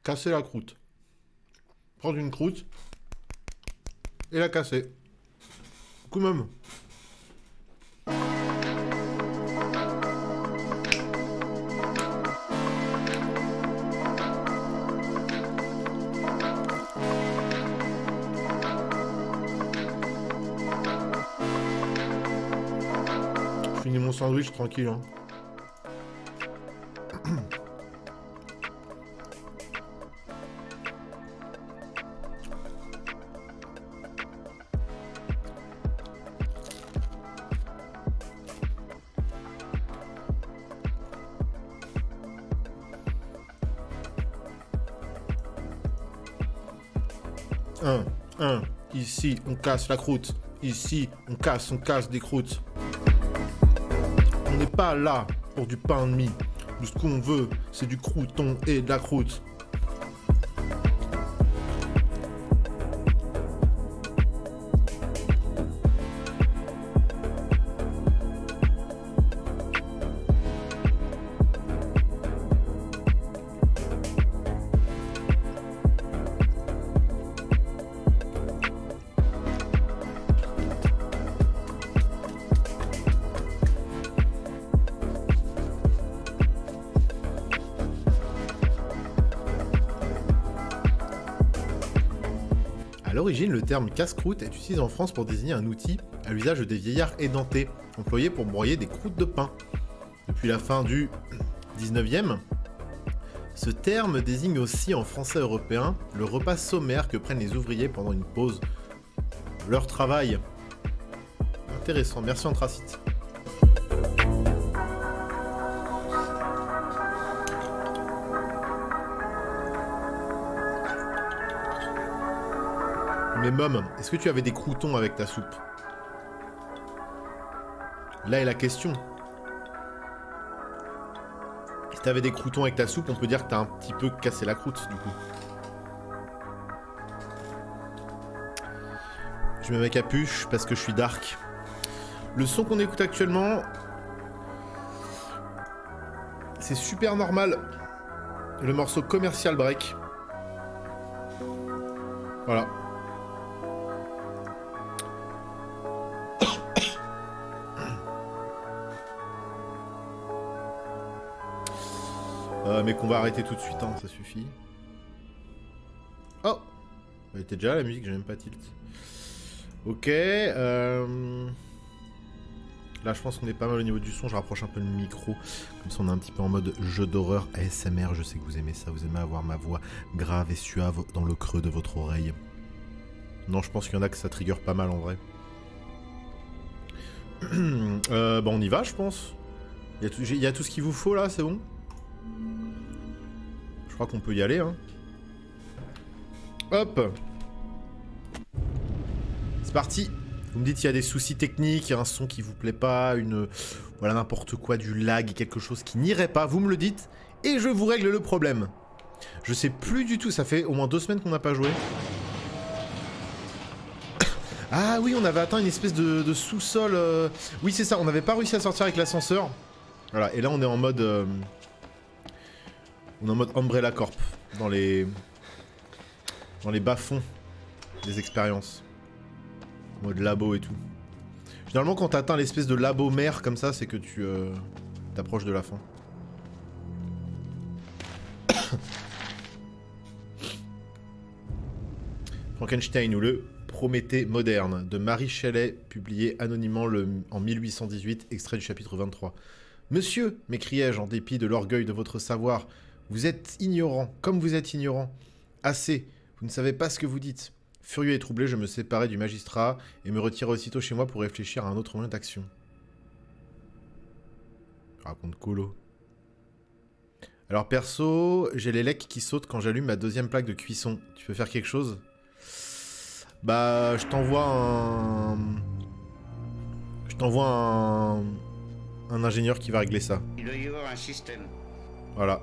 casser la croûte. Prendre une croûte et la casser. Coup même. Je finis mon sandwich tranquille. Hein. Ici, on casse la croûte. Ici, on casse des croûtes. On n'est pas là pour du pain de mie. Nous, ce qu'on veut, c'est du crouton et de la croûte. A l'origine, le terme casse-croûte est utilisé en France pour désigner un outil à l'usage des vieillards édentés, employé pour broyer des croûtes de pain. Depuis la fin du 19e, ce terme désigne aussi en français européen le repas sommaire que prennent les ouvriers pendant une pause de leur travail. Intéressant, merci Anthracite. Mais Mom, est-ce que tu avais des croûtons avec ta soupe? Là est la question. Si t'avais des croûtons avec ta soupe, on peut dire que t'as un petit peu cassé la croûte, du coup. Je mets ma capuche parce que je suis dark. Le son qu'on écoute actuellement, c'est super normal. Le morceau Commercial Break. Voilà. Mais qu'on va arrêter tout de suite, hein, ça suffit. Oh, elle était déjà la musique, j'ai même pas tilt. Ok. Là, je pense qu'on est pas mal au niveau du son. Je rapproche un peu le micro. Comme ça, on est un petit peu en mode jeu d'horreur ASMR. Je sais que vous aimez ça. Vous aimez avoir ma voix grave et suave dans le creux de votre oreille. Non, je pense qu'il y en a que ça trigger pas mal en vrai. Bah, on y va, je pense. Il y a tout ce qu'il vous faut là, c'est bon? Je crois qu'on peut y aller, hein. Hop. C'est parti. Vous me dites s'il y a des soucis techniques, il y a un son qui vous plaît pas, voilà, n'importe quoi, du lag, quelque chose qui n'irait pas, vous me le dites, et je vous règle le problème. Je sais plus du tout, ça fait au moins 2 semaines qu'on n'a pas joué. Ah oui, on avait atteint une espèce de sous-sol. Oui, c'est ça, on n'avait pas réussi à sortir avec l'ascenseur. Voilà, et là on est en mode... On est en mode Umbrella Corp, dans les bas-fonds des expériences. En mode labo et tout. Généralement quand t'atteins l'espèce de labo mère comme ça, c'est que tu t'approches de la fin. Frankenstein ou le Prométhée moderne de Marie Shelley, publié anonymement en 1818, extrait du chapitre 23. Monsieur, m'écriai-je en dépit de l'orgueil de votre savoir, vous êtes ignorant, comme vous êtes ignorant. Assez, vous ne savez pas ce que vous dites. Furieux et troublé, je me séparai du magistrat et me retirai aussitôt chez moi pour réfléchir à un autre moyen d'action. Raconte colo. Alors perso, j'ai les lecs qui sautent quand j'allume ma 2e plaque de cuisson. Tu peux faire quelque chose? Bah, je t'envoie un ingénieur qui va régler ça. Il doit y avoir un système. Voilà.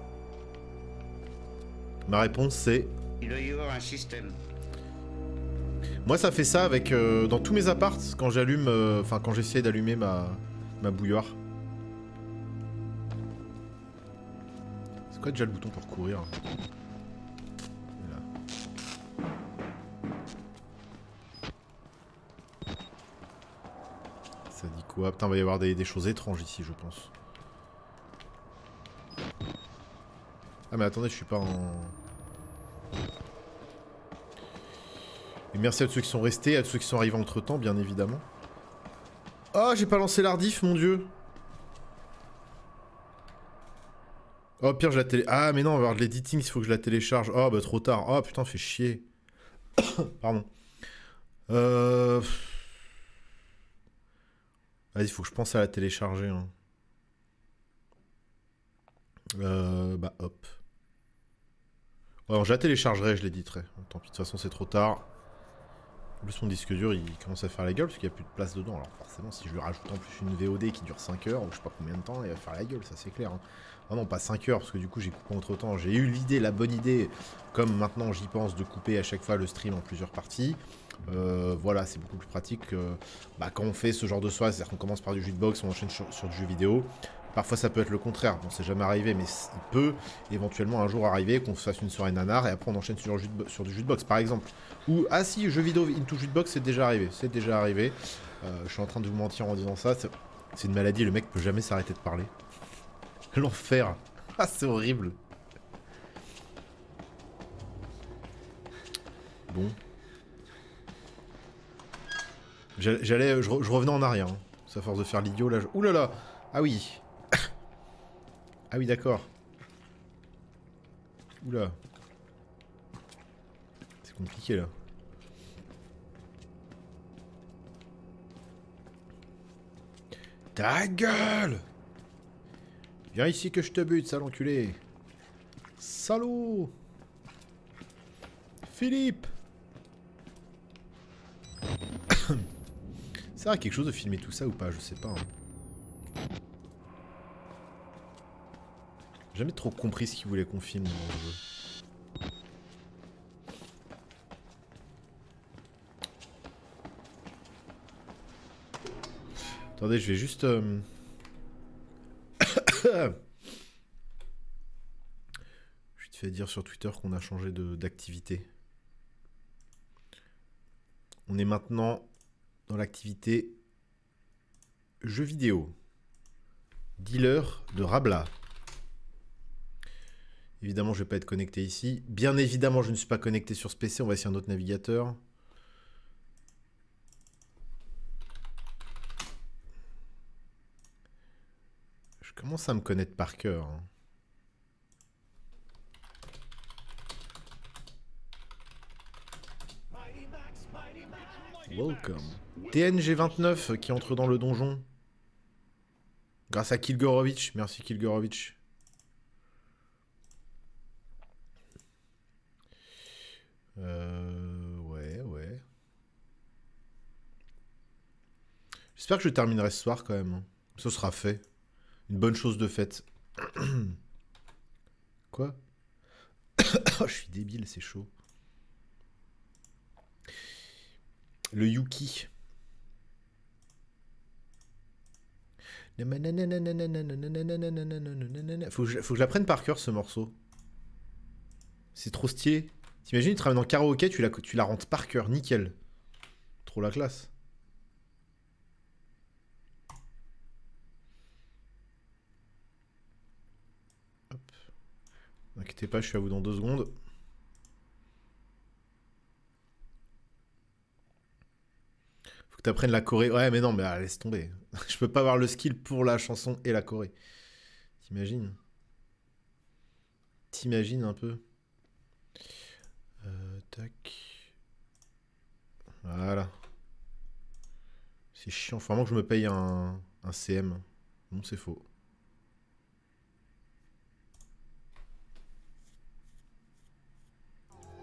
Ma réponse c'est... Il doit y avoir un système. Moi ça fait ça avec... dans tous mes apparts, quand j'allume... Enfin, quand j'essaie d'allumer ma bouilloire. C'est quoi déjà le bouton pour courir? quoi? Putain, il va y avoir des choses étranges ici, je pense. Ah mais attendez, je suis pas en... Et merci à tous ceux qui sont restés, à tous ceux qui sont arrivés entre temps, bien évidemment. Ah, j'ai pas lancé l'ardif, mon dieu. Oh, pire, je la télé... Ah, mais non, on va avoir de l'editing, il faut que je la télécharge. Oh, bah trop tard. Oh, putain, fait chier. Pardon. Vas-y, il faut que je pense à la télécharger. Hein. Bah, hop. Alors, je la téléchargerai, je l'éditerai. Tant pis, de toute façon, c'est trop tard. En plus, mon disque dur, il commence à faire la gueule parce qu'il n'y a plus de place dedans. Alors, forcément, si je lui rajoute en plus une VOD qui dure 5 heures, ou je sais pas combien de temps, il va faire la gueule, ça c'est clair. Hein. Ah non, pas 5 heures, parce que du coup, j'ai coupé entre temps. J'ai eu l'idée, la bonne idée, comme maintenant j'y pense, de couper à chaque fois le stream en plusieurs parties. Voilà, c'est beaucoup plus pratique quand on fait ce genre de soirée, c'est-à-dire qu'on commence par du jukebox, on enchaîne sur du jeu vidéo. Parfois ça peut être le contraire, bon c'est jamais arrivé, mais il peut éventuellement un jour arriver qu'on fasse une soirée nanar et après on enchaîne sur du jukebox par exemple. Ou, ah si, jeu vidéo into jukebox, c'est déjà arrivé, je suis en train de vous mentir en disant ça, c'est une maladie, le mec peut jamais s'arrêter de parler. L'enfer. Ah c'est horrible. Bon. Je revenais en arrière. Hein. C'est à force de faire l'idiot là. Ouh là là. Ah oui. Ah oui d'accord. Oula. C'est compliqué là. Ta gueule! Viens ici que je te bute, sale enculé. Salaud! Philippe! Ça a quelque chose de filmer tout ça ou pas, je sais pas. Hein. J'ai jamais trop compris ce qu'il voulait qu'on filme dans le jeu. Attendez, je vais juste... Je te fais dire sur Twitter qu'on a changé d'activité. On est maintenant dans l'activité jeux vidéo. Dealer de Rabla. Évidemment, je ne vais pas être connecté ici. Bien évidemment, je ne suis pas connecté sur ce PC. On va essayer un autre navigateur. Je commence à me connaître par cœur. Hein. Welcome. TNG29 qui entre dans le donjon. Grâce à Kilgorowicz. Merci Kilgorowicz. Ouais. J'espère que je terminerai ce soir quand même. Ce sera fait. Une bonne chose de faite. Quoi? Oh, je suis débile, c'est chaud. Le Yuki. Faut que je l'apprenne par cœur ce morceau. C'est trop stylé. T'imagines, tu travailles dans le karaoké, tu la rentres par cœur, nickel. Trop la classe. Hop. N'inquiétez pas, je suis à vous dans 2 secondes. Faut que tu apprennes la choré. Ouais, mais non, mais laisse tomber. Je peux pas avoir le skill pour la chanson et la choré. T'imagines? T'imagines un peu? Tac. Voilà. C'est chiant. Faut vraiment que je me paye un CM. Non, c'est faux.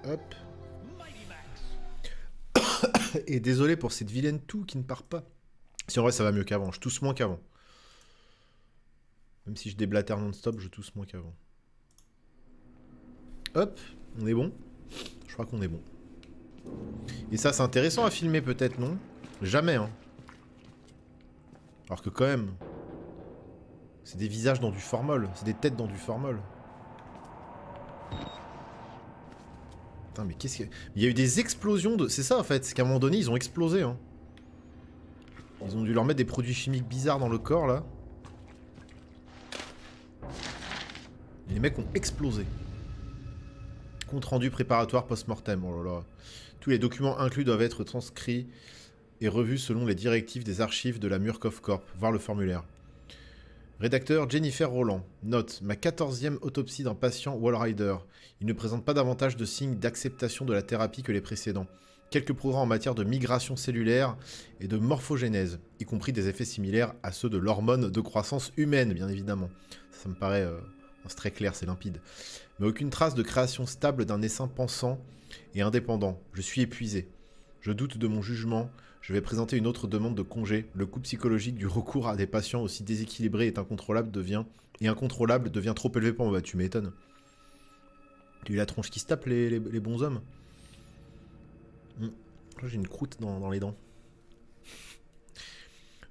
Hop. Et désolé pour cette vilaine toux qui ne part pas. Si en vrai ça va mieux qu'avant. Je tousse moins qu'avant. Même si je déblatère non-stop, je tousse moins qu'avant. Hop. On est bon. Je crois qu'on est bon. Et ça, c'est intéressant à filmer peut-être, non? Jamais, hein. Alors que quand même... C'est des visages dans du formol. C'est des têtes dans du formol. Putain, mais qu'est-ce qu'il y a... Il y a eu des explosions de... C'est ça, en fait. C'est qu'à un moment donné, ils ont explosé, hein. Ils ont dû leur mettre des produits chimiques bizarres dans le corps, là. Et les mecs ont explosé. Compte rendu préparatoire post-mortem. Oh là là. Tous les documents inclus doivent être transcrits et revus selon les directives des archives de la Murkoff Corp. Voir le formulaire. Rédacteur Jennifer Roland. Note. Ma 14e autopsie d'un patient Wallrider. Il ne présente pas davantage de signes d'acceptation de la thérapie que les précédents. Quelques progrès en matière de migration cellulaire et de morphogénèse, y compris des effets similaires à ceux de l'hormone de croissance humaine, bien évidemment. Ça me paraît c'est très clair, c'est limpide. Mais aucune trace de création stable d'un essaim pensant et indépendant. Je suis épuisé. Je doute de mon jugement. Je vais présenter une autre demande de congé. Le coût psychologique du recours à des patients aussi déséquilibrés et incontrôlable devient trop élevé pour moi. Bah, tu m'étonnes. Tu as la tronche qui se tape, les bons hommes. J'ai une croûte dans les dents.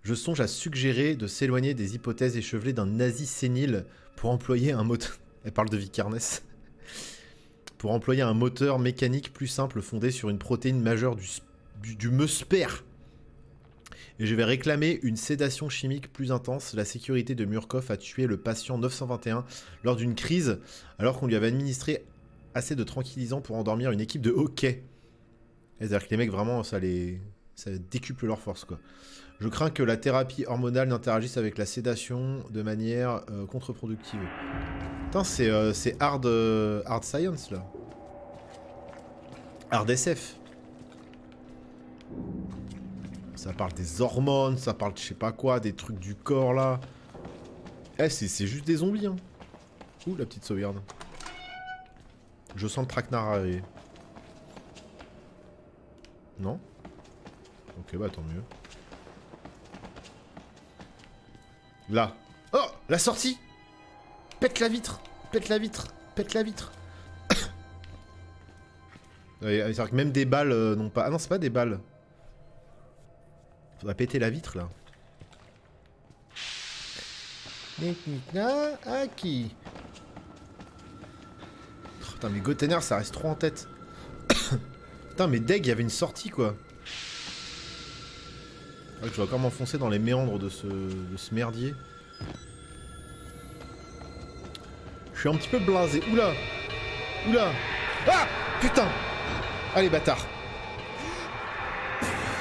Je songe à suggérer de s'éloigner des hypothèses échevelées d'un nazi sénile pour employer un moteur... Elle parle de Vikernes. Pour employer un moteur mécanique plus simple fondé sur une protéine majeure du musper. Et je vais réclamer une sédation chimique plus intense. La sécurité de Murkoff a tué le patient 921 lors d'une crise alors qu'on lui avait administré assez de tranquillisants pour endormir une équipe de hockey. C'est-à-dire que les mecs, vraiment, ça décuple leur force, quoi. Je crains que la thérapie hormonale n'interagisse avec la sédation de manière contre-productive. Putain, c'est hard science, là. Hard SF. Ça parle des hormones, ça parle de je sais pas quoi, des trucs du corps, là. Eh, c'est juste des zombies, hein. Ouh, la petite sauvegarde. Je sens le traquenard arriver. Non? Ok, bah tant mieux. Là. Oh! La sortie! Pète la vitre! Pète la vitre! Pète la vitre! C'est-à-dire que même des balles n'ont pas... Ah non, c'est pas des balles. Faudrait péter la vitre, là. Ah, qui? Oh, putain, mais Gotenner, ça reste trop en tête. Putain, mais deg, il y avait une sortie, quoi. Ouais, je vais encore m'enfoncer dans les méandres de ce merdier. Je suis un petit peu blasé. Oula! Oula! Ah! Putain! Allez, bâtard!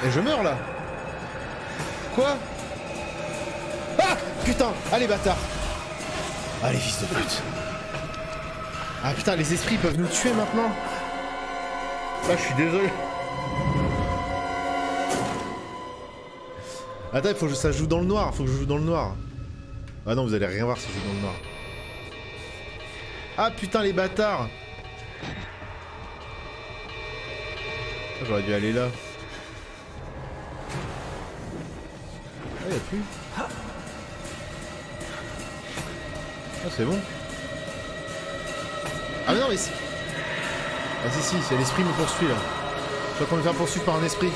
Et je meurs, là! Quoi? Ah! Putain! Allez, bâtard! Allez, fils de pute! Ah, putain, les esprits peuvent nous tuer, maintenant! Là, je suis désolé. Attends, il faut que ça joue dans le noir. Faut que je joue dans le noir. Ah non, vous allez rien voir si je joue dans le noir. Ah putain, les bâtards. J'aurais dû aller là. Ah, y'a plus. Ah, c'est bon. Ah mais non, mais c'est... Ah si, c'est l'esprit me poursuit là. Je suis en train de me faire poursuivre par un esprit.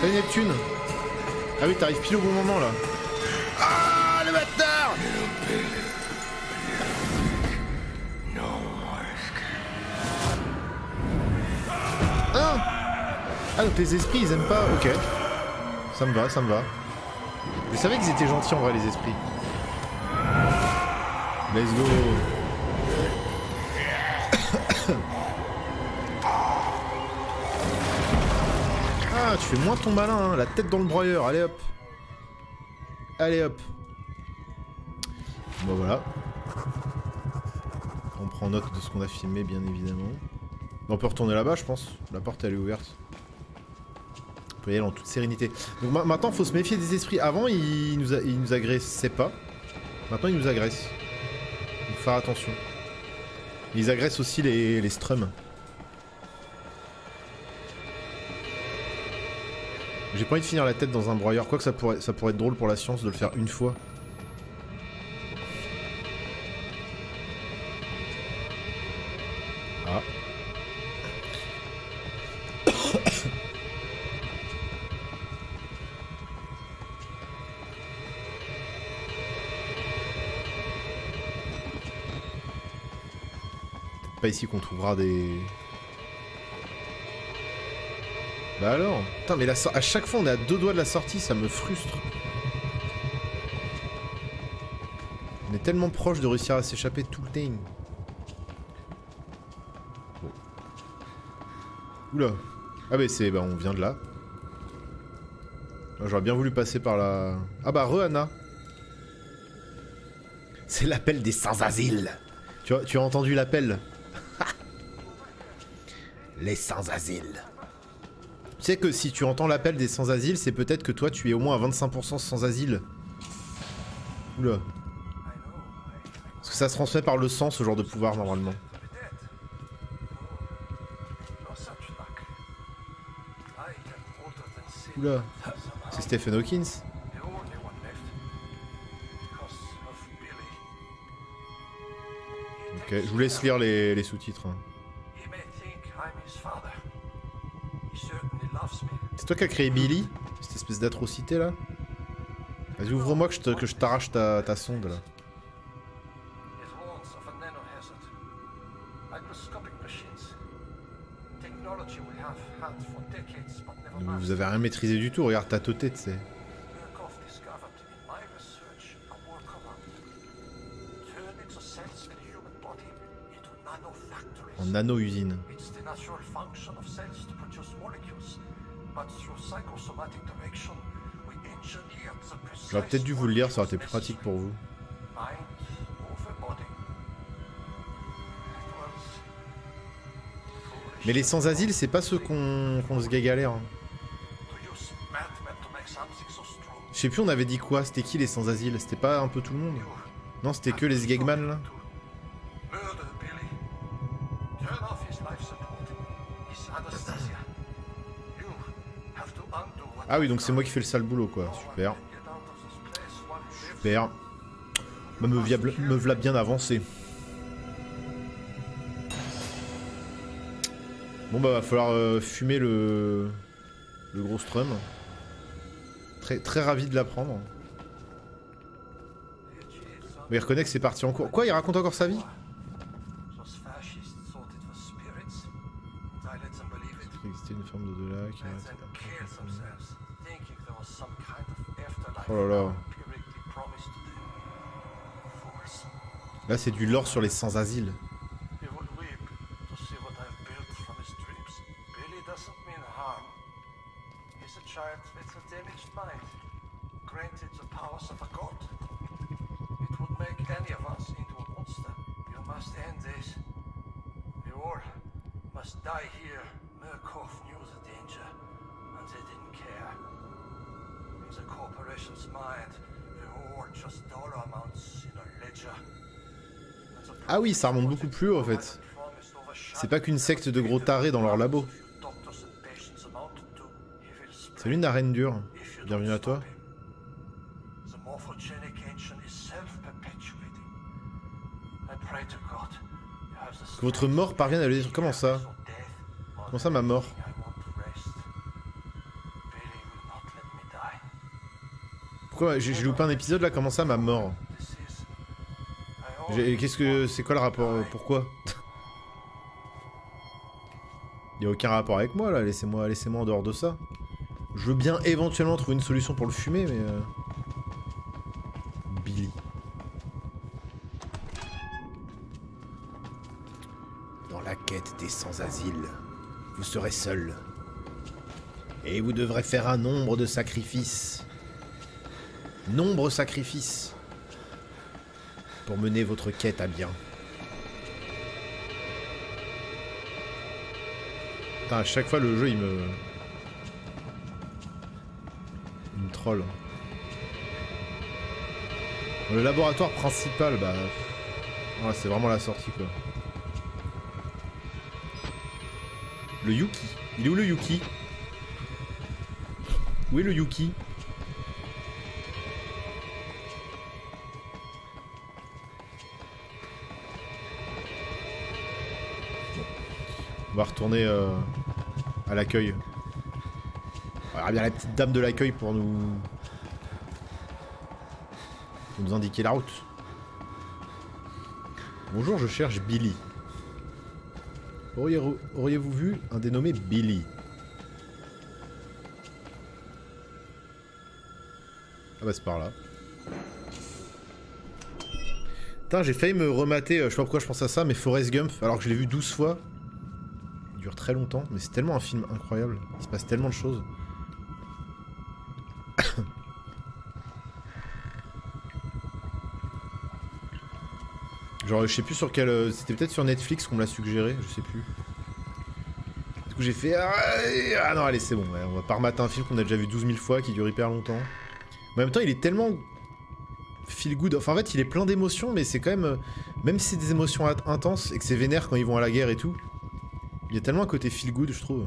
Salut Neptune. Ah oui, t'arrives pile au bon moment là. Ah, le bâtard! Ah, donc les esprits ils aiment pas. Ok. Ça me va, ça me va. Je savais qu'ils étaient gentils en vrai, les esprits. Let's go. Ah, tu fais moins ton malin, hein. La tête dans le broyeur. Allez hop. Allez hop. Bon voilà. On prend note de ce qu'on a filmé, bien évidemment. On peut retourner là-bas, je pense. La porte, elle est ouverte. On peut y aller en toute sérénité. Donc maintenant, il faut se méfier des esprits. Avant, ils nous agressaient pas. Maintenant, ils nous agressent. Donc, faire attention. Ils agressent aussi les strums. J'ai pas envie de finir la tête dans un broyeur. Quoique ça pourrait être drôle pour la science de le faire une fois. Ah. Pas ici qu'on trouvera des Bah alors. Putain, mais à chaque fois on est à 2 doigts de la sortie, ça me frustre. On est tellement proche de réussir à s'échapper tout le temps. Bon. Oula. Ah bah c'est... Bah on vient de là. J'aurais bien voulu passer par la... Ah bah re-Anna. C'est l'appel des sans-asile. Tu as entendu l'appel? Les sans-asile. Tu sais que si tu entends l'appel des sans-asile, c'est peut-être que toi tu es au moins à 25% sans-asile. Oula. Parce que ça se transmet par le sang, ce genre de pouvoir, normalement. Oula. C'est Stephen Hawking. Ok, je vous laisse lire les sous-titres. Hein. C'est toi qui as créé Billy? Cette espèce d'atrocité là? Vas-y, ouvre-moi que je t'arrache ta sonde là. Vous avez rien maîtrisé du tout, regarde ta tête, c'est. En nano-usine. J'aurais peut-être dû vous le lire, ça aurait été plus pratique pour vous. Mais les sans-asile, c'est pas ceux qu'on se galère. Hein. Je sais plus, on avait dit quoi? C'était qui les sans-asile? C'était pas un peu tout le monde? Non, c'était que les Sgegman là? Ah oui, donc c'est moi qui fais le sale boulot quoi, super. Super. Bah, me v'là bien avancé. Bon bah va falloir fumer le gros strum. Très ravi de l'apprendre. Mais il reconnaît que c'est parti en cours. Quoi, il raconte encore sa vie? Existait une forme d'au-delà qui... Oh là là. Là c'est du lore sur les sans-asile. Ah oui, ça remonte beaucoup plus haut en fait. C'est pas qu'une secte de gros tarés dans leur labo. Salut Narendure, bienvenue à toi. Que votre mort parvienne à le détruire. Comment ça? Comment ça ma mort? Pourquoi j'ai loupé un épisode là? Comment ça ma mort? Qu'est-ce que... C'est quoi le rapport? Pourquoi? Il y a aucun rapport avec moi là, laissez-moi en dehors de ça. Je veux bien éventuellement trouver une solution pour le fumer, mais... Billy. Dans la quête des sans-asile, vous serez seul. Et vous devrez faire un nombre de sacrifices. Nombre sacrifices. Pour mener votre quête à bien. Putain, à chaque fois le jeu il me troll. Le laboratoire principal, bah... Ouais, c'est vraiment la sortie quoi. Le Yuki. Il est où le Yuki? Où est le Yuki? On va retourner à l'accueil. On verra bien la petite dame de l'accueil pour nous indiquer la route. Bonjour, je cherche Billy. Auriez-vous vu un dénommé Billy? Ah bah c'est par là. Putain, j'ai failli me remater, je sais pas pourquoi je pense à ça, mais Forrest Gump, alors que je l'ai vu 12 fois. Il dure très longtemps, mais c'est tellement un film incroyable. Il se passe tellement de choses. Genre, je sais plus sur quel... C'était peut-être sur Netflix qu'on me l'a suggéré, je sais plus. Du coup, j'ai fait... Ah non, allez, c'est bon, ouais, on va pas remater un film qu'on a déjà vu 12 000 fois, qui dure hyper longtemps. Mais en même temps, il est tellement... feel good. Enfin, en fait, il est plein d'émotions, mais c'est quand même... Même si c'est des émotions intenses, et que c'est vénère quand ils vont à la guerre et tout, il y a tellement un côté feel good, je trouve.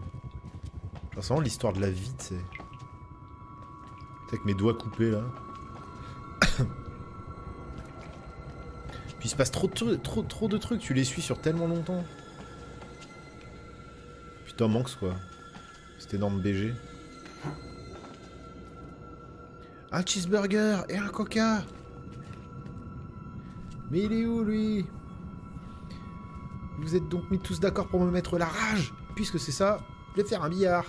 Genre, c'est vraiment l'histoire de la vie, tu sais. Avec mes doigts coupés, là. Puis il se passe trop de trucs, tu les suis sur tellement longtemps. Putain, Hanks, quoi. Cet énorme BG. Un cheeseburger et un coca. Mais il est où, lui? Vous êtes donc mis tous d'accord pour me mettre la rage? Puisque c'est ça, je vais faire un billard.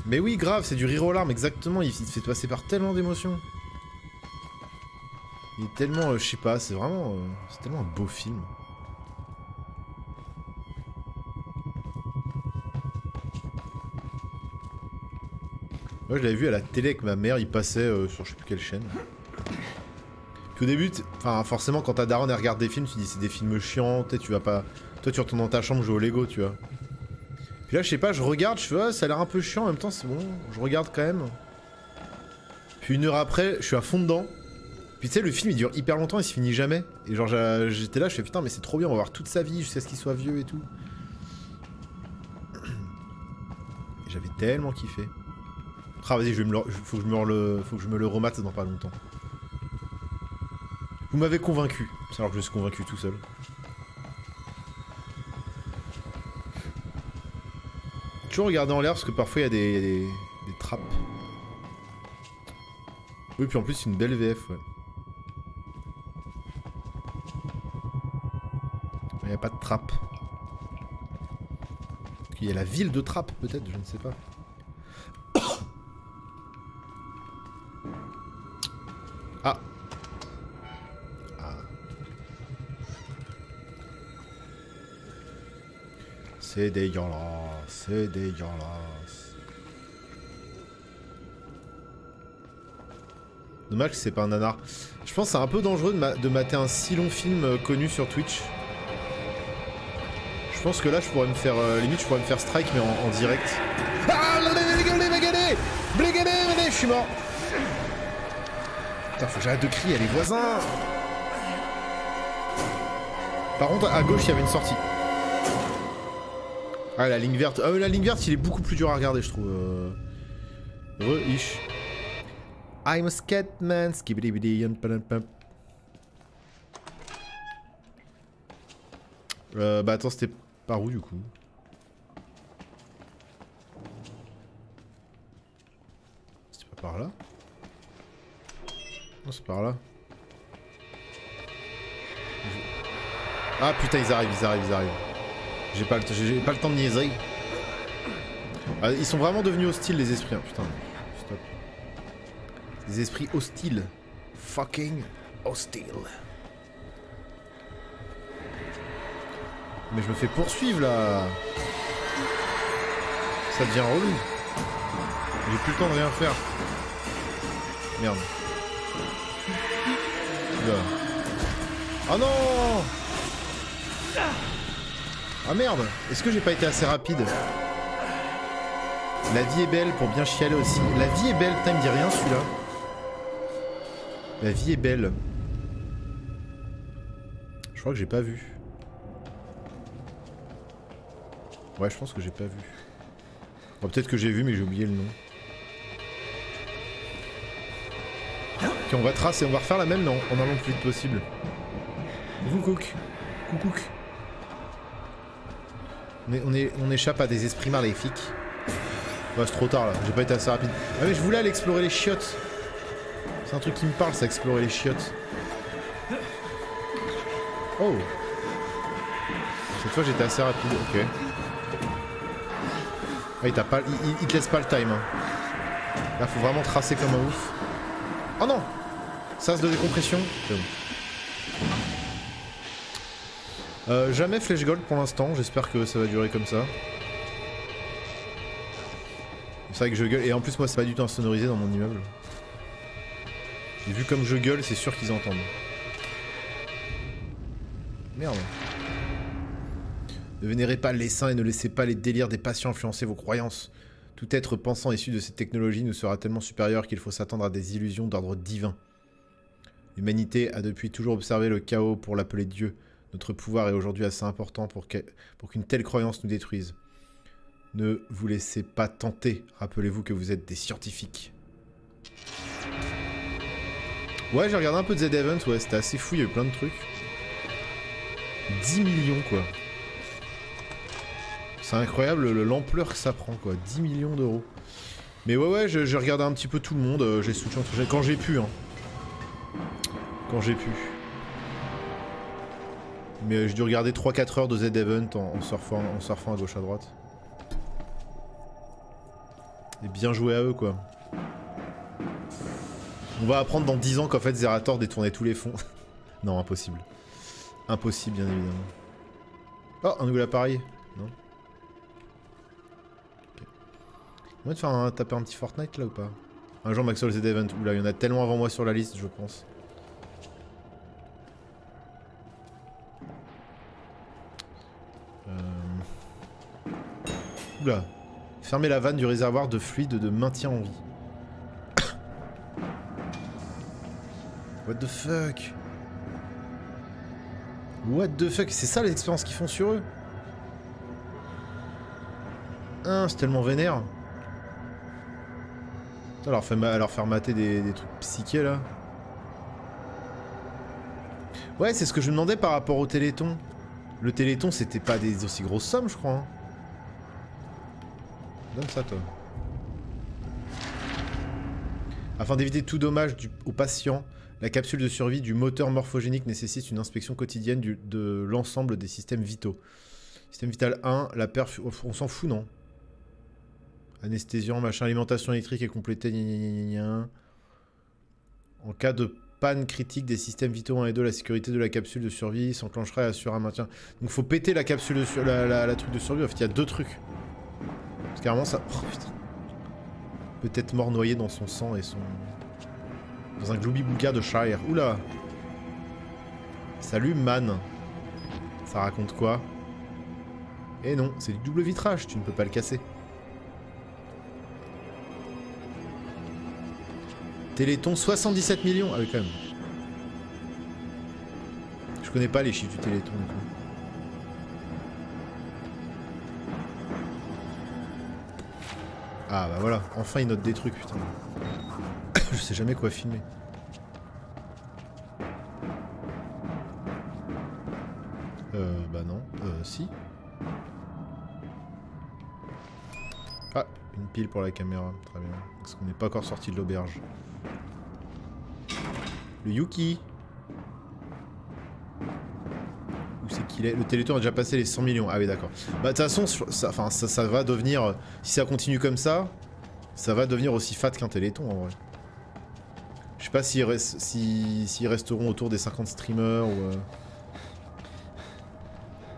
Mais oui, grave, c'est du rire aux larmes, exactement. Il te fait passer par tellement d'émotions. Il est tellement... je sais pas, c'est vraiment... c'est tellement un beau film. Moi, je l'avais vu à la télé avec ma mère, il passait sur je sais plus quelle chaîne. Puis au début, enfin, forcément, quand ta daronne elle regarde des films, tu dis c'est des films chiants, tu vas pas... Toi, tu retournes dans ta chambre jouer au Lego, tu vois. Puis là, je sais pas, je regarde, je fais ah, ça a l'air un peu chiant, en même temps, c'est bon, je regarde quand même. Puis une heure après, je suis à fond dedans. Puis tu sais, le film il dure hyper longtemps, il se finit jamais. Et genre, j'étais là, je fais putain, mais c'est trop bien, on va voir toute sa vie jusqu'à ce qu'il soit vieux et tout. Et j'avais tellement kiffé. Ah, vas-y, faut que je me le remate dans pas longtemps. Vous m'avez convaincu, alors que je suis convaincu tout seul. Toujours regarder en l'air parce que parfois il y a des trappes. Oui, puis en plus, c'est une belle VF, ouais. Il n'y a pas de trappe. Il y a la ville de Trappes, peut-être, je ne sais pas. Ah. Ah. C'est dégueulasse, c'est dégueulasse. Dommage que c'est pas un nanar. Je pense que c'est un peu dangereux de mater un si long film connu sur Twitch. Je pense que là je pourrais me faire... limite je pourrais me faire strike mais en direct. Ah, je suis mort. Putain, faut que j'arrête de crier à les voisins. Par contre à gauche il y avait une sortie. Ah la ligne verte. Ah la ligne verte il est beaucoup plus dur à regarder je trouve. Re-ish. I'm a scatman, skibidi bah attends, c'était par où du coup? C'était pas par là? Non, c'est par là. Ah putain, ils arrivent. J'ai pas le temps de niaiser. Ah, ils sont vraiment devenus hostiles les esprits, hein, putain. Stop. Des esprits hostiles. Fucking hostile. Mais je me fais poursuivre là. Ça devient relou. J'ai plus le temps de rien faire. Merde. Là. Oh non. Ah merde. Est-ce que j'ai pas été assez rapide? La vie est belle pour bien chialer aussi. La vie est belle, putain il me dit rien celui-là. La vie est belle. Je crois que j'ai pas vu. Ouais, je pense que j'ai pas vu. Bon, peut-être que j'ai vu, mais j'ai oublié le nom. Ok, on va tracer, on va refaire la même, non, en allant le plus vite possible. Coucouc. Coucouc. On échappe à des esprits maléfiques. Ouais, c'est trop tard là, j'ai pas été assez rapide. Ah, mais je voulais aller explorer les chiottes. C'est un truc qui me parle, ça, explorer les chiottes. Oh. Cette fois, j'étais assez rapide, ok. Ah, il te laisse pas le time. Hein. Là, faut vraiment tracer comme un ouf. Oh non! Sas de décompression. Jamais flèche gold pour l'instant, j'espère que ça va durer comme ça. C'est vrai que je gueule, et en plus moi c'est pas du tout insonorisé dans mon immeuble. Et vu comme je gueule, c'est sûr qu'ils entendent. Merde. Ne vénérez pas les saints et ne laissez pas les délires des patients influencer vos croyances. Tout être pensant issu de cette technologie nous sera tellement supérieur qu'il faut s'attendre à des illusions d'ordre divin. L'humanité a depuis toujours observé le chaos pour l'appeler Dieu. Notre pouvoir est aujourd'hui assez important pour qu'une telle croyance nous détruise. Ne vous laissez pas tenter. Rappelez-vous que vous êtes des scientifiques. Ouais, j'ai regardé un peu de Z-Event, ouais, c'était assez fou, il y a eu plein de trucs. 10 millions, quoi. C'est incroyable l'ampleur que ça prend, quoi. 10 millions d'euros. Mais ouais, j'ai regardé un petit peu tout le monde, j'ai soutenu quand j'ai pu, hein. Quand j'ai pu. Mais j'ai dû regarder 3-4 heures de Z-Event en surfant à gauche à droite. Et bien joué à eux, quoi. On va apprendre dans 10 ans qu'en fait Zerator détournait tous les fonds. Non, impossible. Impossible, bien évidemment. Oh, un nouvel appareil. Non. Okay. On va te faire taper un petit Fortnite là ou pas? Un jour Maxwell Z-Event. Oula, il y en a tellement avant moi sur la liste, je pense. Oula. Fermez la vanne du réservoir de fluide de maintien en vie. What the fuck? What the fuck? C'est ça les expériences qu'ils font sur eux? Hein, c'est tellement vénère. Ça leur faire mater des trucs psychés là. Ouais, c'est ce que je me demandais par rapport au Téléthon. Le Téléthon, c'était pas des aussi grosses sommes, je crois. Hein. Donne ça, toi. Afin d'éviter tout dommage aux patients, la capsule de survie du moteur morphogénique nécessite une inspection quotidienne de l'ensemble des systèmes vitaux. Système vital 1, la perf... On s'en fout, non? Anesthésiant, machin, alimentation électrique est complétée, gna gna gna gna. En cas de panne critique des systèmes vitaux 1 et 2, la sécurité de la capsule de survie s'enclenchera et assure un maintien. Donc faut péter la capsule de survie, la truc de survie. En fait, il y a deux trucs. Parce qu'à ça... Oh, putain. Peut-être mort noyé dans son sang et son... Dans un gloubi-bouga de Shire. Oula. Salut, man. Ça raconte quoi? Eh non, c'est du double vitrage, tu ne peux pas le casser. Téléthon, 77 millions. Ah oui, quand même. Je connais pas les chiffres du Téléthon, du coup. Ah bah voilà, enfin ils notent des trucs, putain. Je sais jamais quoi filmer. Bah non. Si. Ah, une pile pour la caméra, très bien. Parce qu'on n'est pas encore sorti de l'auberge. Le Yuki. Où c'est qu'il est? Le Téléthon a déjà passé les 100 millions. Ah oui, d'accord. Bah de toute façon, ça va devenir... Si ça continue comme ça va devenir aussi fat qu'un Téléthon en vrai. Je sais pas s'ils resteront autour des 50 streamers ou...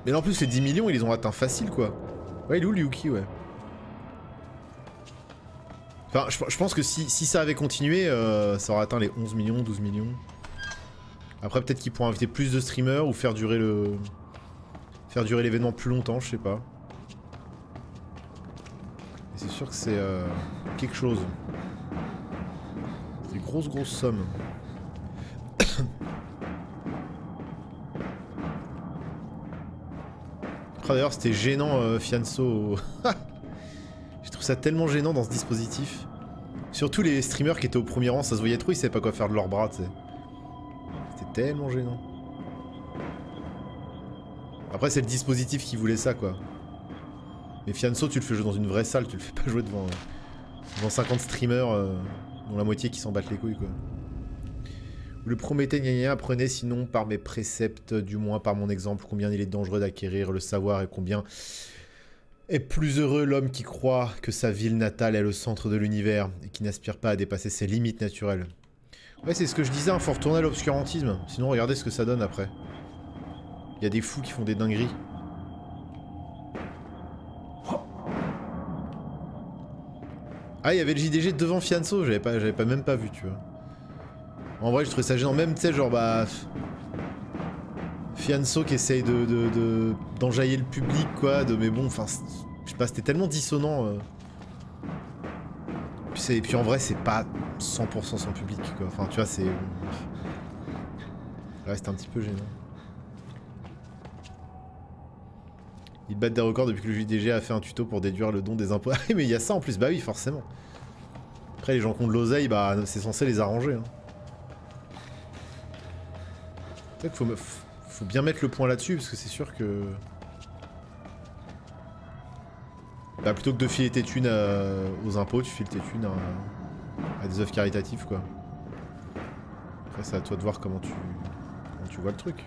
Mais là, en plus les 10 millions ils les ont atteints facile quoi. Ouais, il est où le Yuki, ouais. Enfin, je pense que si ça avait continué, ça aurait atteint les 11 millions, 12 millions. Après peut-être qu'ils pourront inviter plus de streamers ou faire durer l'événement plus longtemps, je sais pas. Et c'est sûr que c'est quelque chose. C'est des grosses sommes. Oh, d'ailleurs c'était gênant Fianso. Je trouve ça tellement gênant dans ce dispositif. Surtout les streamers qui étaient au premier rang, ça se voyait trop, ils savaient pas quoi faire de leurs bras, tu sais. C'était tellement gênant. Après c'est le dispositif qui voulait ça quoi. Mais Fianso tu le fais jouer dans une vraie salle, tu le fais pas jouer devant 50 streamers dont la moitié qui s'en battent les couilles quoi. Le Prométhée gna gna, apprenez sinon par mes préceptes, du moins par mon exemple, combien il est dangereux d'acquérir le savoir et combien Est plus heureux l'homme qui croit que sa ville natale est le centre de l'univers et qui n'aspire pas à dépasser ses limites naturelles. Ouais, c'est ce que je disais, hein, faut retourner à l'obscurantisme. Sinon, regardez ce que ça donne après. Il y a des fous qui font des dingueries. Ah, il y avait le JDG devant Fianso, j'avais pas même pas vu, tu vois. En vrai, je trouvais ça gênant. Même, tu sais, genre, bah... Fianso qui essaye d'enjailler le public, quoi, mais bon, enfin, je sais pas, c'était tellement dissonant. Et puis en vrai, c'est pas 100% son public, quoi. Enfin, tu vois, c'est... Ouais, c'était un petit peu gênant. Ils battent des records depuis que le JDG a fait un tuto pour déduire le don des impôts. Ah mais il y a ça en plus, bah oui, forcément. Après, les gens qui ont de l'oseille, bah, c'est censé les arranger, hein. Peut-être qu'il faut bien mettre le point là-dessus, parce que c'est sûr que... Bah, plutôt que de filer tes thunes aux impôts, tu files tes thunes à des œuvres caritatives, quoi. Après, c'est à toi de voir comment tu vois le truc.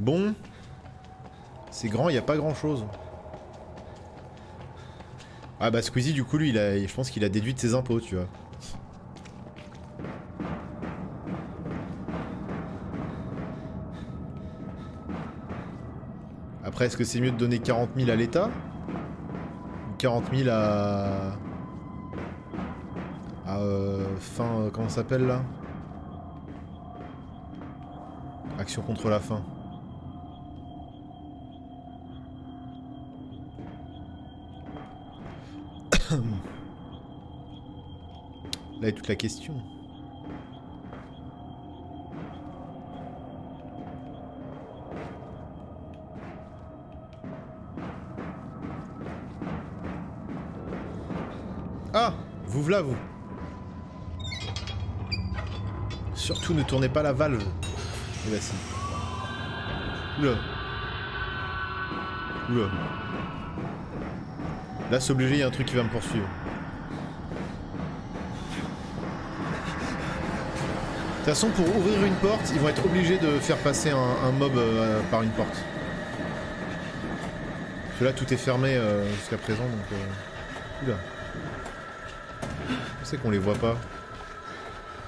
Bon. C'est grand, il n'y a pas grand-chose. Ah bah Squeezie, du coup, lui, je pense qu'il a déduit de ses impôts, tu vois. Après, est-ce que c'est mieux de donner 40 000 à l'État? Ou 40 000 à... fin... comment ça s'appelle, là? Action contre la faim. Là est toute la question. Ah, vous voilà vous. Surtout ne tournez pas la valve. Et bah si. Oula. Oula. Là c'est obligé, il y a un truc qui va me poursuivre. De toute façon, pour ouvrir une porte, ils vont être obligés de faire passer un mob par une porte. Parce que là, tout est fermé jusqu'à présent, donc... Oula. Je sais qu'on les voit pas.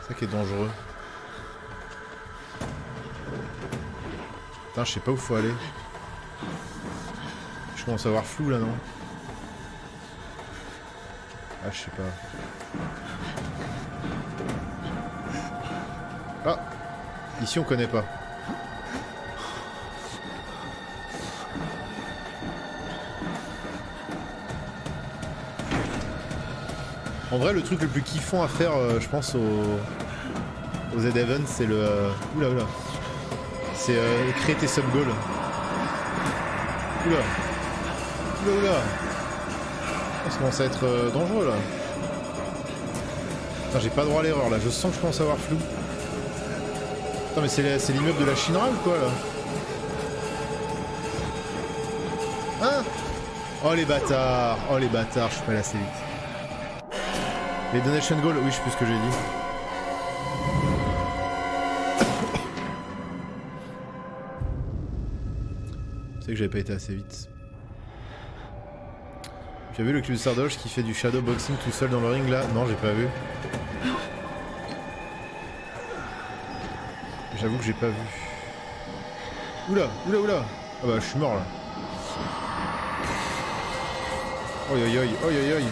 C'est ça qui est dangereux. Putain, je sais pas où faut aller. Je commence à avoir flou, là, non? Ah, je sais pas. Ah! Ici on connaît pas. En vrai le truc le plus kiffant à faire je pense aux Z-Events c'est le... Oula oula. C'est créer tes sub-goals. Oula. Oula oula. Oh, ça commence à être dangereux là. Putain j'ai pas droit à l'erreur là, je sens que je commence à avoir flou. Putain mais c'est l'immeuble de la Shinra ou quoi là? Hein? Oh les bâtards, je suis pas allé assez vite. Les donation goals, oui je sais plus ce que j'ai dit. C'est que j'avais pas été assez vite. Tu as vu le club de Sardoche qui fait du shadow boxing tout seul dans le ring là? Non j'ai pas vu. J'avoue que j'ai pas vu. Oula, oula, oula. Ah bah je suis mort là. Oi oi oi, oi oi oi.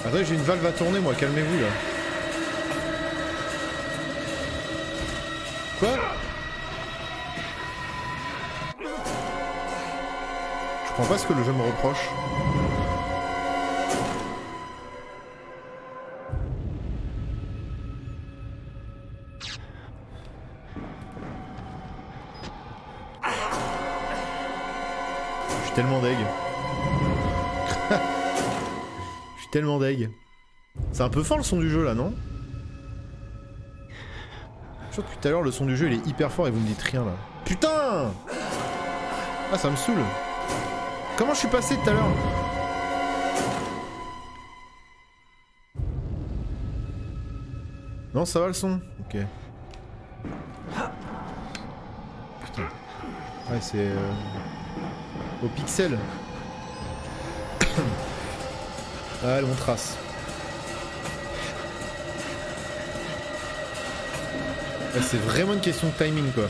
Attendez, j'ai une valve à tourner moi, calmez-vous là. Quoi? Je comprends pas ce que le jeu me reproche. Tellement deg. Je suis tellement deg. C'est un peu fort le son du jeu là, non? Je crois que depuis tout à l'heure le son du jeu il est hyper fort et vous me dites rien là. Putain! Ah ça me saoule. Comment je suis passé tout à l'heure? Non ça va le son? Ok. Putain. Ouais, c'est... au pixel. Allez, on trace. Ouais, c'est vraiment une question de timing, quoi.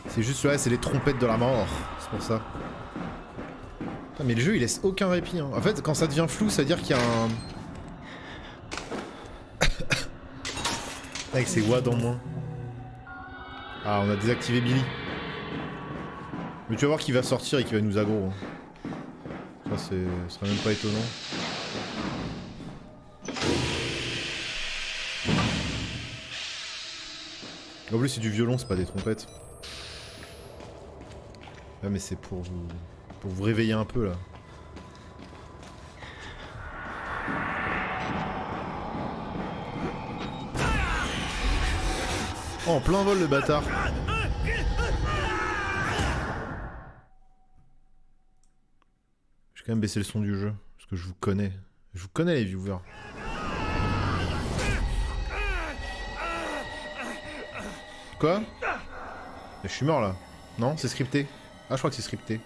C'est juste, ouais, c'est les trompettes de la mort. C'est pour ça. Putain, mais le jeu, il laisse aucun répit. Hein. En fait, quand ça devient flou, ça veut dire qu'il y a un... Avec ses wads en moins. Ah, on a désactivé Billy. Mais tu vas voir qu'il va sortir et qu'il va nous aggro. Hein. Ça, ce serait même pas étonnant. En plus, c'est du violon, c'est pas des trompettes. Ouais, mais c'est pour vous réveiller un peu là. Oh, en plein vol le bâtard. Je vais quand même baisser le son du jeu, parce que je vous connais. Je vous connais les viewers. Quoi? Je suis mort là. Non, c'est scripté. Ah, je crois que c'est scripté.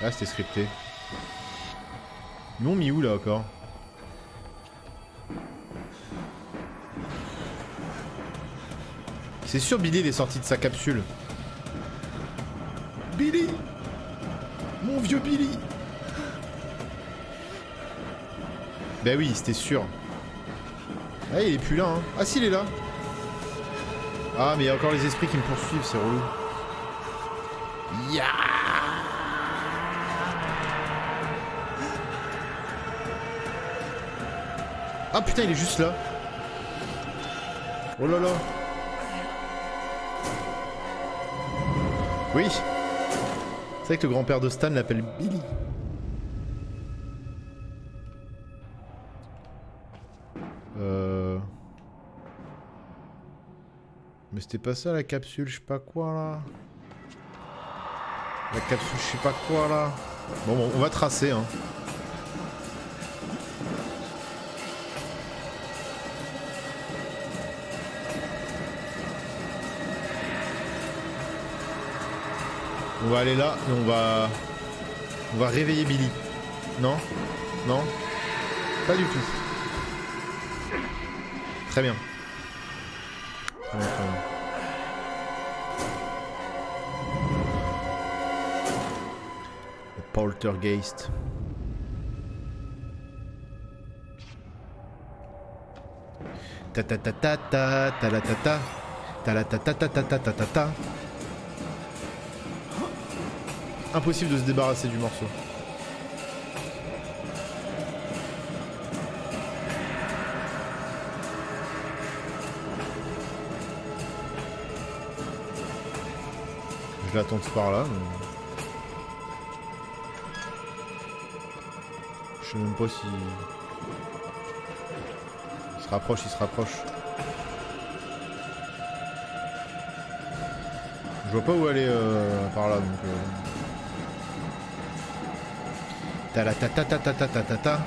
Ah, c'était scripté. Ils m'ont mis où là encore? C'est sûr Billy il est sorti de sa capsule. Billy! Mon vieux Billy! Bah oui, c'était sûr. Ah, il est plus là, hein. Ah si, il est là. Ah, mais il y a encore les esprits qui me poursuivent, c'est relou. Yeah! Ah putain, il est juste là. Oh là là. Oui. C'est vrai que le grand-père de Stan l'appelle Billy. Mais c'était pas ça la capsule, je sais pas quoi là. La capsule, je sais pas quoi là. Bon, on va tracer hein. On va aller là et on va réveiller Billy. Non? Non? Pas du tout. Très bien. Très bien, très bien. Le poltergeist. Ta ta ta ta ta ta la ta ta ta la ta ta ta ta ta ta ta ta. Impossible de se débarrasser du morceau. Je l'attends par là. Mais... je sais même pas si... il se rapproche, il se rapproche. Je vois pas où aller par là donc... ta la ta ta ta ta ta ta ta ta.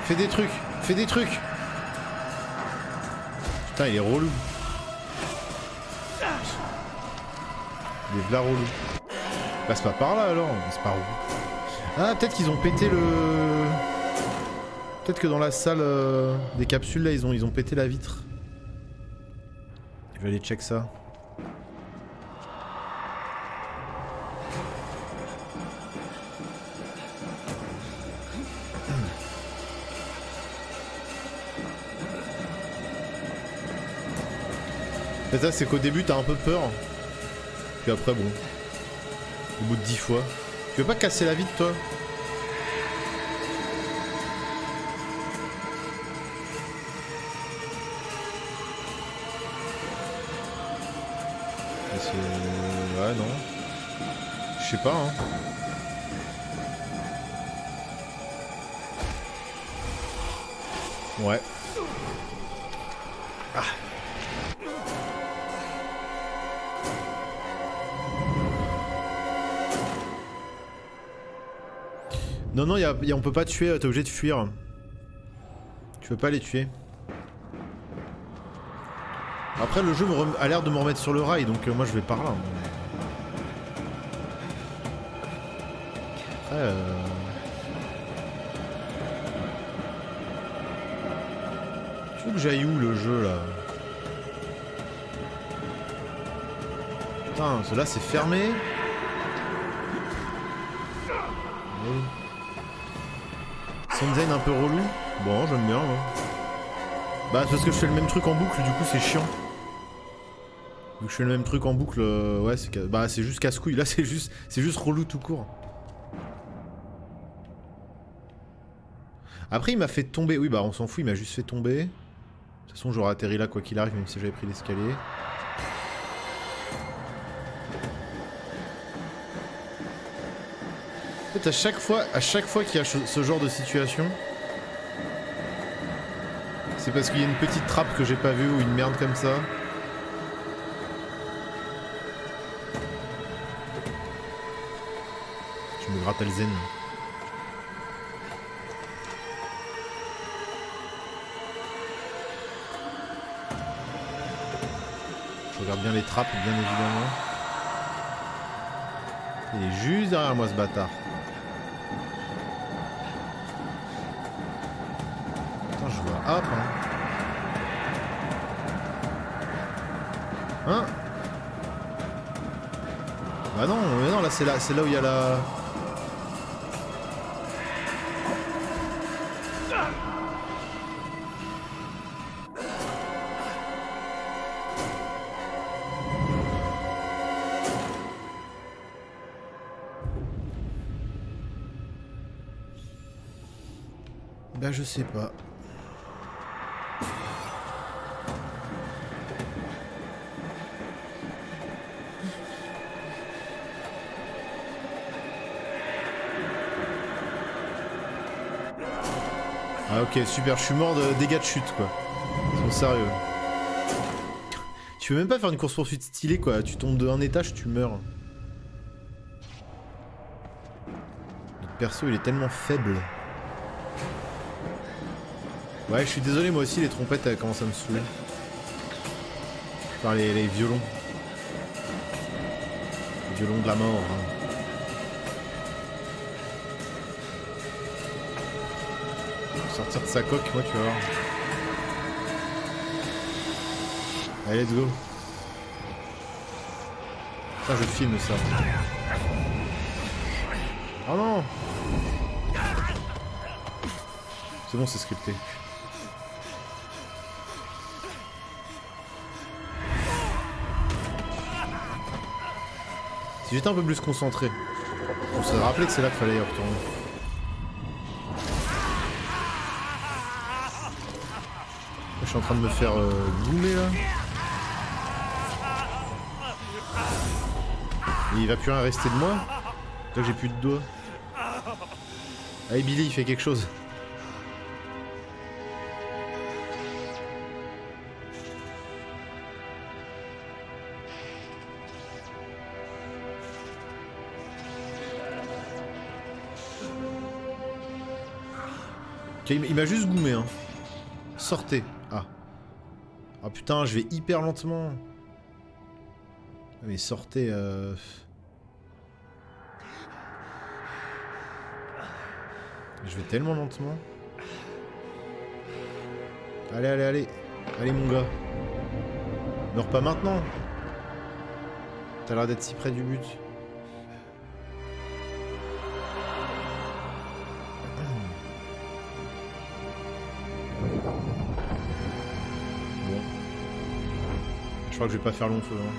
Fais des trucs, fais des trucs. Putain, il est relou. Il est là relou. Passe pas par là alors, c'est par où? Ah, peut-être qu'ils ont pété le... peut-être que dans la salle des capsules là, ils ont pété la vitre. Je vais aller check ça. Mais ça, c'est qu'au début, t'as un peu peur. Puis après, bon. Au bout de 10 fois. Tu veux pas casser la vitre, toi? Ouais, non. Je sais pas, hein. Ouais. Ah. Non, non, on peut pas tuer, t'es obligé de fuir. Tu peux pas les tuer. Après, le jeu a l'air de me remettre sur le rail, donc moi je vais par là. Après, tu veux que j'aille où le jeu là? Putain, cela c'est fermé. Sound design un peu relou. Bon, j'aime bien. Hein. Bah, c'est parce que je fais le même truc en boucle, du coup c'est chiant. Vu que je fais le même truc en boucle, ouais, c'est juste casse-couille. Là, c'est juste relou tout court. Après, il m'a fait tomber. Oui, bah, on s'en fout, il m'a juste fait tomber. De toute façon, j'aurais atterri là quoi qu'il arrive, même si j'avais pris l'escalier. En fait, à chaque fois qu'il y a ce genre de situation, c'est parce qu'il y a une petite trappe que j'ai pas vue ou une merde comme ça. Je me gratte le zen. Je regarde bien les trappes, bien évidemment. Il est juste derrière moi, ce bâtard. Putain, je vois hop, hein. Hein? Bah non, mais non, là c'est là où il y a la... Bah je sais pas. Ah ok, super, je suis mort de dégâts de chute quoi. Ils sont sérieux. Tu veux même pas faire une course poursuite stylée quoi, tu tombes de un étage, tu meurs. Notre perso il est tellement faible. Ouais, je suis désolé, moi aussi les trompettes elles commencent à me saouler. Enfin les violons. Les violons de la mort. Hein. Sortir de sa coque, moi tu vas voir. Allez, let's go. Ça, je filme ça. Oh non! C'est bon, c'est scripté. Si j'étais un peu plus concentré, on se rappelait que c'est là qu'il fallait y retourner. Je suis en train de me faire goumer là. Et il va plus rien rester de moi. Là que j'ai plus de doigts. Allez Billy, il fait quelque chose. Ok, il m'a juste goumé hein. Sortez. Ah. Ah putain, je vais hyper lentement. Mais sortez Je vais tellement lentement. Allez, allez, allez. Allez mon gars. Meurs pas maintenant. T'as l'air d'être si près du but. Bon. Je crois que je vais pas faire long feu. Hein.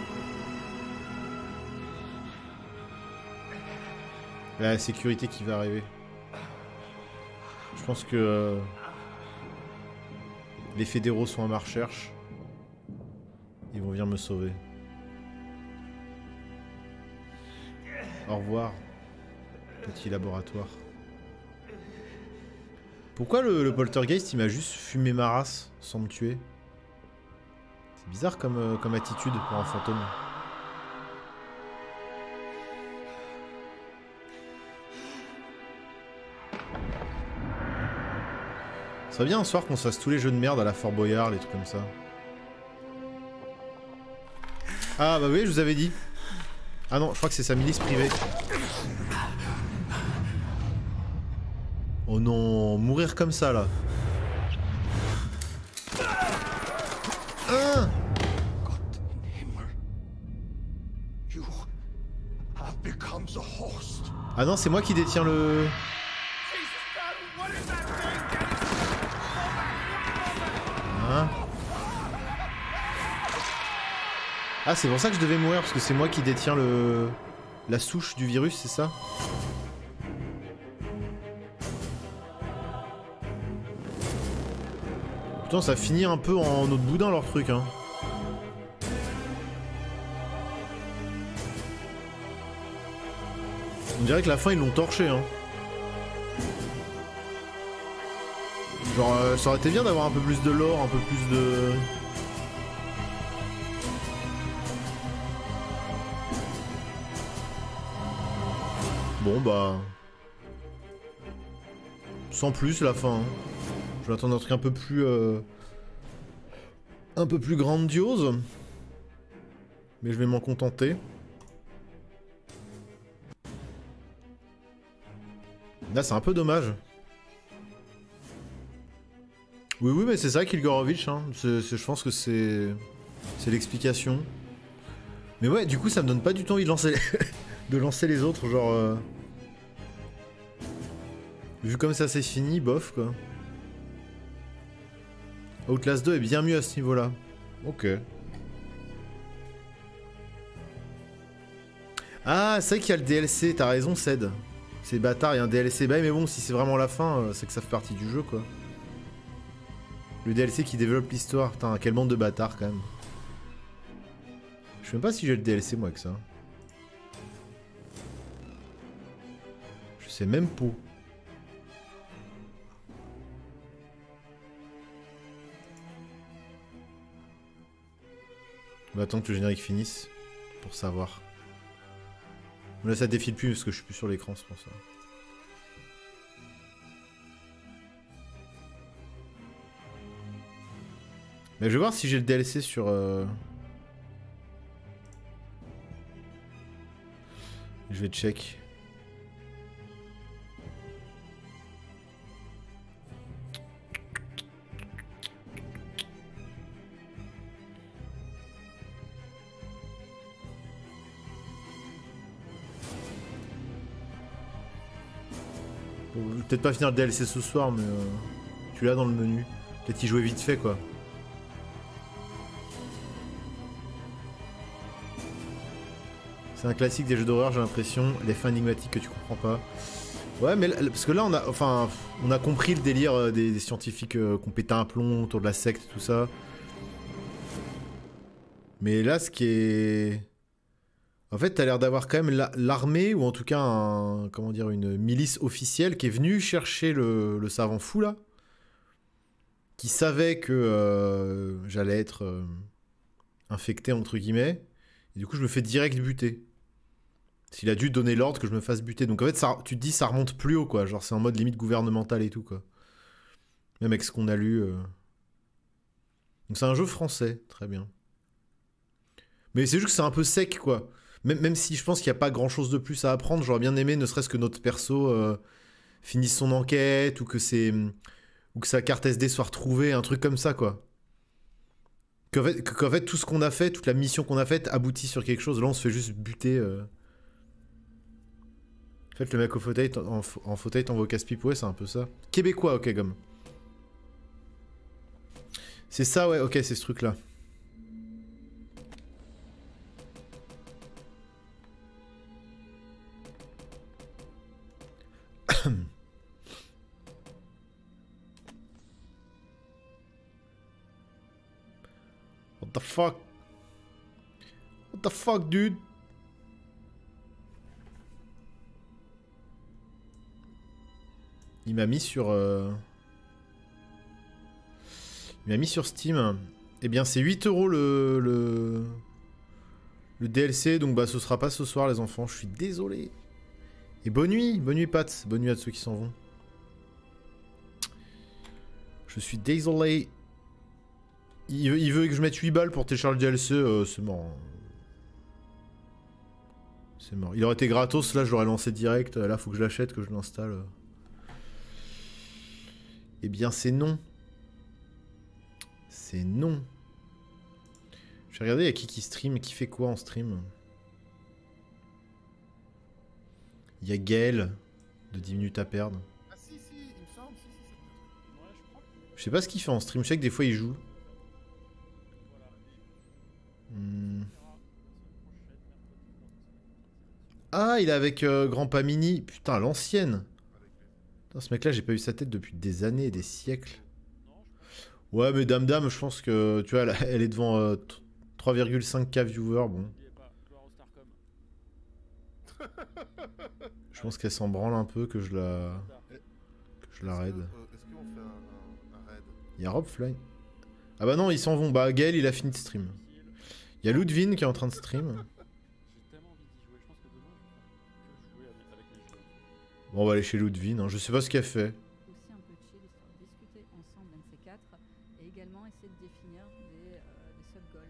La sécurité qui va arriver. Je pense que les fédéraux sont à ma recherche. Ils vont venir me sauver. Au revoir, petit laboratoire. Pourquoi le poltergeist il m'a juste fumé ma race sans me tuer? C'est bizarre comme attitude pour un fantôme. serait bien un soir qu'on se fasse tous les jeux de merde à la Fort Boyard, les trucs comme ça. Ah bah oui, je vous avais dit. Ah non, je crois que c'est sa milice privée. Oh non, mourir comme ça là. Ah, ah non, c'est moi qui détiens le... Hein? Ah, c'est pour ça que je devais mourir, parce que c'est moi qui détiens le... la souche du virus, c'est ça? Putain, ça finit un peu en autre boudin leur truc, hein. On dirait que la fin ils l'ont torché, hein. Genre, ça aurait été bien d'avoir un peu plus de lore, un peu plus de... Bon bah... Sans plus la fin, hein. Je m'attends à un truc un peu plus... un peu plus grandiose. Mais je vais m'en contenter. Là c'est un peu dommage. Oui oui mais c'est ça Kilgorovitch, hein. Je pense que c'est l'explication. Mais ouais du coup ça me donne pas du tout envie de lancer de lancer les autres, genre... Vu comme ça c'est fini, bof quoi. Outlast 2 est bien mieux à ce niveau-là. Ok. Ah, c'est vrai qu'il y a le DLC, t'as raison, Ced. C'est bâtard, il y a un DLC. Bah mais bon, si c'est vraiment la fin, c'est que ça fait partie du jeu, quoi. Le DLC qui développe l'histoire. Putain, quel bande de bâtards, quand même. Je sais même pas si j'ai le DLC, moi, avec ça. Je sais même pas. On va attendre que le générique finisse pour savoir. Là ça défile plus parce que je suis plus sur l'écran, c'est pour ça. Mais je vais voir si j'ai le DLC sur... Je vais check. Peut-être pas finir le DLC ce soir, mais tu l'as dans le menu. Peut-être y jouer vite fait, quoi. C'est un classique des jeux d'horreur, j'ai l'impression. Les fins énigmatiques que tu comprends pas. Ouais, mais parce que là, on a compris le délire des scientifiques qui ont pété un plomb autour de la secte, tout ça. Mais là, ce qui est... En fait, t'as l'air d'avoir quand même l'armée, ou en tout cas, comment dire, une milice officielle qui est venue chercher le savant fou, là. Qui savait que j'allais être infecté, entre guillemets. Et du coup, je me fais direct buter. S'il a dû donner l'ordre que je me fasse buter. Donc en fait, ça, tu te dis, ça remonte plus haut, quoi. Genre, c'est en mode limite gouvernemental et tout, quoi. Même avec ce qu'on a lu. Donc c'est un jeu français, très bien. Mais c'est juste que c'est un peu sec, quoi. Même si je pense qu'il n'y a pas grand chose de plus à apprendre, j'aurais bien aimé ne serait-ce que notre perso finisse son enquête ou que sa carte SD soit retrouvée, un truc comme ça, quoi. Qu'en fait tout ce qu'on a fait, toute la mission qu'on a faite aboutit sur quelque chose. Là on se fait juste buter. En fait le mec au fauteuil, en fauteuil t'envoie au casse-pipe, ouais c'est un peu ça. Québécois, ok gomme. C'est ça, ouais, ok, c'est ce truc là. What the fuck? What the fuck, dude? Il m'a mis sur... Il m'a mis sur Steam. Eh bien, c'est 8 € le DLC, donc bah ce sera pas ce soir, les enfants. Je suis désolé. Et bonne nuit Pat. Bonne nuit à ceux qui s'en vont. Je suis désolé. Il veut que je mette 8 balles pour télécharger le DLC, c'est mort. Hein. C'est mort. Il aurait été gratos, là je l'aurais lancé direct. Là faut que je l'achète, que je l'installe. Eh bien c'est non. C'est non. Je vais regarder, il y a qui stream, qui fait quoi en stream. Il y a Gaël, de 10 minutes à perdre. Ah si, il me semble, si, ouais, je crois. Je sais pas ce qu'il fait en stream, je sais que des fois il joue. Ah, il est avec Grandpa Mini. Putain, l'ancienne. Ce mec-là, j'ai pas vu sa tête depuis des années, des siècles. Ouais, mais Dame, je pense que, tu vois, elle est devant 3,5K viewers, bon. Je pense qu'elle s'en branle un peu que je la raid. Est-ce qu'on fait un raid? Il y a Robfly. Ah bah non, ils s'en vont. Bah, Gaël, il a fini de stream. Il y a Ludwin qui est en train de stream. Bon, on va aller chez Ludwin, hein. Je sais pas ce qu'elle fait. Aussi un peu chill, histoire de discuter ensemble d'un de ces quatre et également essayer de définir des sub-goals.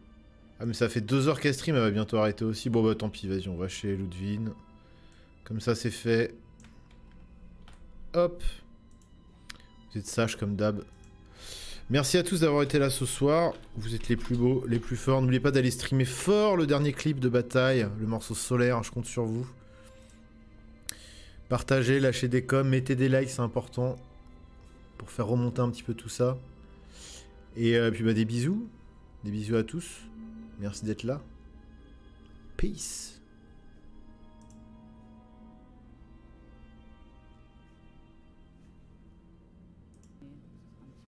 Ah, mais ça fait 2 heures qu'elle stream, elle va bientôt arrêter aussi. Bon, bah tant pis, vas-y, on va chez Ludwin. Comme ça, c'est fait. Hop. Vous êtes sages comme d'hab. Merci à tous d'avoir été là ce soir. Vous êtes les plus beaux, les plus forts. N'oubliez pas d'aller streamer fort le dernier clip de bataille, le morceau solaire, je compte sur vous. Partagez, lâchez des coms, mettez des likes, c'est important. Pour faire remonter un petit peu tout ça. Et puis bah des bisous. Des bisous à tous. Merci d'être là. Peace.